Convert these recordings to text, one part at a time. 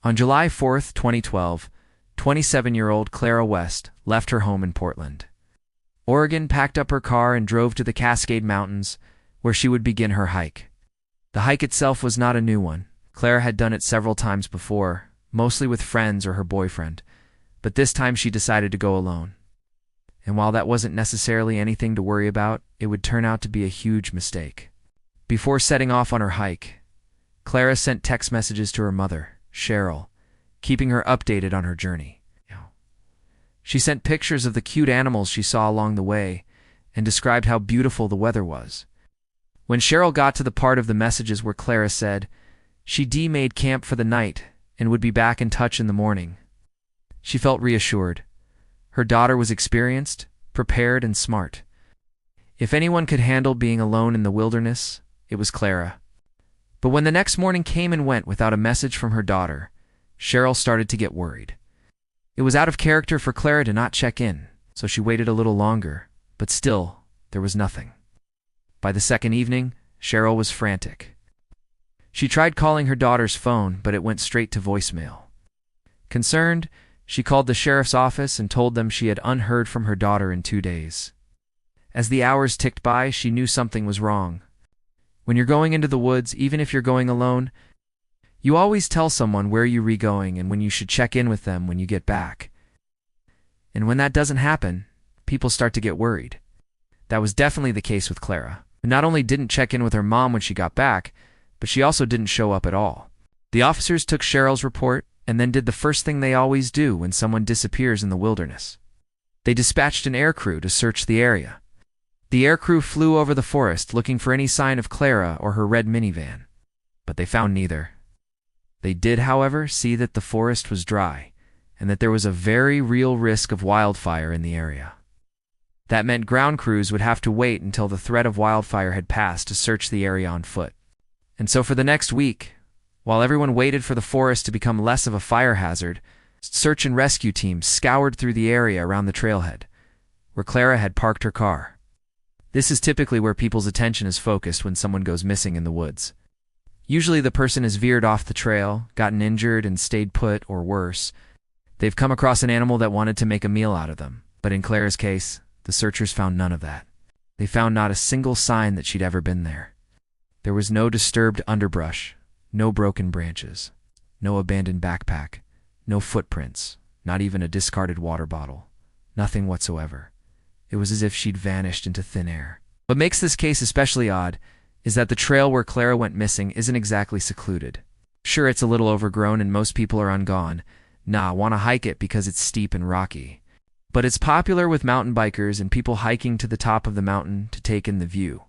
On July 4, 2012, 27-year-old Clara West left her home in Portland, Oregon, packed up her car and drove to the Cascade Mountains, where she would begin her hike. The hike itself was not a new one. Clara had done it several times before, mostly with friends or her boyfriend, but this time she decided to go alone. And while that wasn't necessarily anything to worry about, it would turn out to be a huge mistake. Before setting off on her hike, Clara sent text messages to her mother, Cheryl, keeping her updated on her journey. She sent pictures of the cute animals she saw along the way and described how beautiful the weather was. When Cheryl got to the part of the messages where Clara said she made camp for the night and would be back in touch in the morning, she felt reassured. Her daughter was experienced, prepared, and smart. If anyone could handle being alone in the wilderness, it was Clara. But when the next morning came and went without a message from her daughter, Cheryl started to get worried. It was out of character for Clara to not check in, so she waited a little longer, but still, there was nothing. By the second evening, Cheryl was frantic. She tried calling her daughter's phone, but it went straight to voicemail. Concerned, she called the sheriff's office and told them she had unheard from her daughter in 2 days. As the hours ticked by, she knew something was wrong. When you're going into the woods, even if you're going alone, you always tell someone where you're going and when you should check in with them when you get back. And when that doesn't happen, people start to get worried. That was definitely the case with Clara, who not only didn't check in with her mom when she got back, but she also didn't show up at all. The officers took Cheryl's report and then did the first thing they always do when someone disappears in the wilderness. They dispatched an air crew to search the area. The air crew flew over the forest looking for any sign of Clara or her red minivan, but they found neither. They did, however, see that the forest was dry and that there was a very real risk of wildfire in the area. That meant ground crews would have to wait until the threat of wildfire had passed to search the area on foot. And so for the next week, while everyone waited for the forest to become less of a fire hazard, search and rescue teams scoured through the area around the trailhead, where Clara had parked her car. This is typically where people's attention is focused when someone goes missing in the woods. Usually the person has veered off the trail, gotten injured, and stayed put, or worse, they've come across an animal that wanted to make a meal out of them. But in Clara's case, the searchers found none of that. They found not a single sign that she'd ever been there. There was no disturbed underbrush, no broken branches, no abandoned backpack, no footprints, not even a discarded water bottle. Nothing whatsoever. It was as if she'd vanished into thin air. What makes this case especially odd is that the trail where Clara went missing isn't exactly secluded. Sure, it's a little overgrown and most people are ungone. Want to hike it because it's steep and rocky. But it's popular with mountain bikers and people hiking to the top of the mountain to take in the view.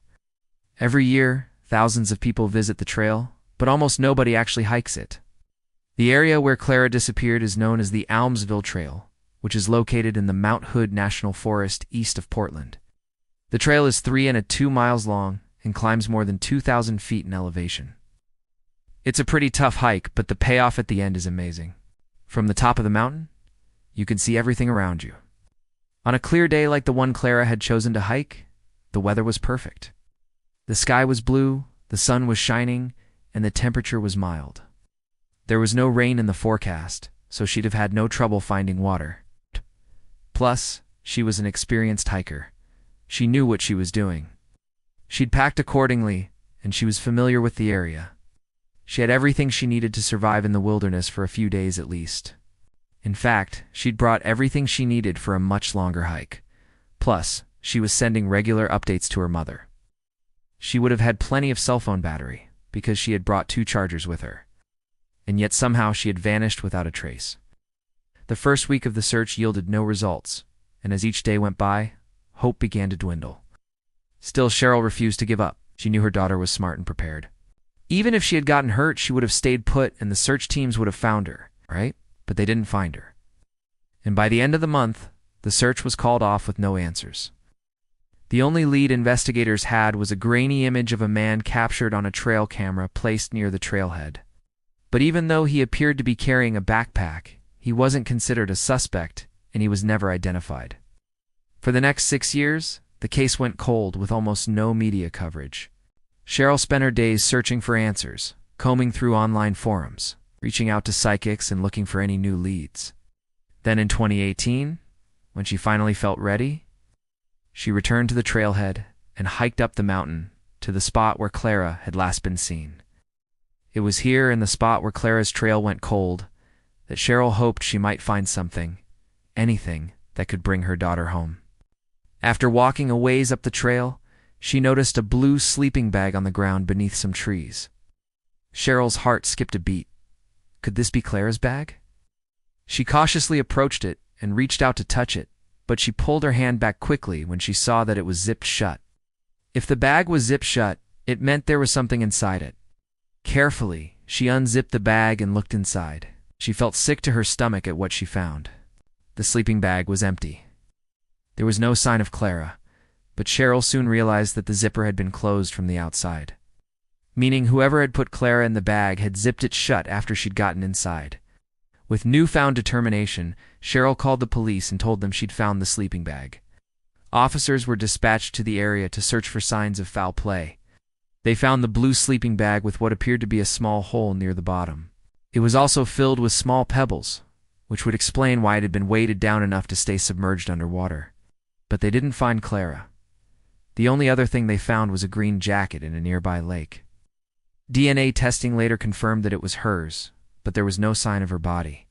Every year, thousands of people visit the trail, but almost nobody actually hikes it. The area where Clara disappeared is known as the Almsville Trail, which is located in the Mount Hood National Forest east of Portland. The trail is 3.2 miles long and climbs more than 2,000 feet in elevation. It's a pretty tough hike, but the payoff at the end is amazing. From the top of the mountain, you can see everything around you. On a clear day like the one Clara had chosen to hike, the weather was perfect. The sky was blue, the sun was shining, and the temperature was mild. There was no rain in the forecast, so she'd have had no trouble finding water. Plus, she was an experienced hiker. She knew what she was doing. She'd packed accordingly, and she was familiar with the area. She had everything she needed to survive in the wilderness for a few days at least. In fact, she'd brought everything she needed for a much longer hike. Plus, she was sending regular updates to her mother. She would have had plenty of cell phone battery, because she had brought 2 chargers with her. And yet somehow she had vanished without a trace. The first week of the search yielded no results, and as each day went by, hope began to dwindle. Still, Cheryl refused to give up. She knew her daughter was smart and prepared. Even if she had gotten hurt, she would have stayed put and the search teams would have found her, right? But they didn't find her. And by the end of the month, the search was called off with no answers. The only lead investigators had was a grainy image of a man captured on a trail camera placed near the trailhead. But even though he appeared to be carrying a backpack, he wasn't considered a suspect, and he was never identified. For the next 6 years, the case went cold with almost no media coverage. Cheryl spent her days searching for answers, combing through online forums, reaching out to psychics and looking for any new leads. Then in 2018, when she finally felt ready, she returned to the trailhead and hiked up the mountain to the spot where Clara had last been seen. It was here, in the spot where Clara's trail went cold, that Cheryl hoped she might find something, anything, that could bring her daughter home. After walking a ways up the trail, she noticed a blue sleeping bag on the ground beneath some trees. Cheryl's heart skipped a beat. Could this be Clara's bag? She cautiously approached it and reached out to touch it, but she pulled her hand back quickly when she saw that it was zipped shut. If the bag was zipped shut, it meant there was something inside it. Carefully, she unzipped the bag and looked inside. She felt sick to her stomach at what she found. The sleeping bag was empty. There was no sign of Clara, but Cheryl soon realized that the zipper had been closed from the outside, meaning whoever had put Clara in the bag had zipped it shut after she'd gotten inside. With newfound determination, Cheryl called the police and told them she'd found the sleeping bag. Officers were dispatched to the area to search for signs of foul play. They found the blue sleeping bag with what appeared to be a small hole near the bottom. It was also filled with small pebbles, which would explain why it had been weighted down enough to stay submerged underwater. But they didn't find Clara. The only other thing they found was a green jacket in a nearby lake. DNA testing later confirmed that it was hers, but there was no sign of her body.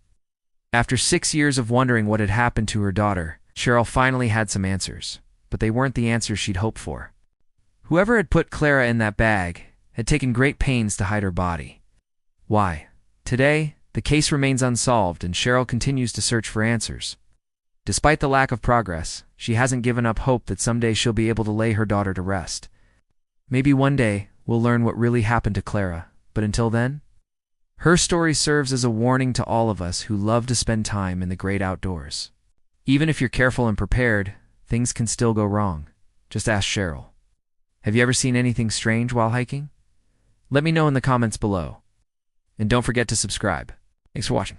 After 6 years of wondering what had happened to her daughter, Cheryl finally had some answers, but they weren't the answers she'd hoped for. Whoever had put Clara in that bag had taken great pains to hide her body. Why? Today, the case remains unsolved and Cheryl continues to search for answers. Despite the lack of progress, she hasn't given up hope that someday she'll be able to lay her daughter to rest. Maybe one day we'll learn what really happened to Clara, but until then, her story serves as a warning to all of us who love to spend time in the great outdoors. Even if you're careful and prepared, things can still go wrong. Just ask Cheryl. Have you ever seen anything strange while hiking? Let me know in the comments below. And don't forget to subscribe. Thanks for watching.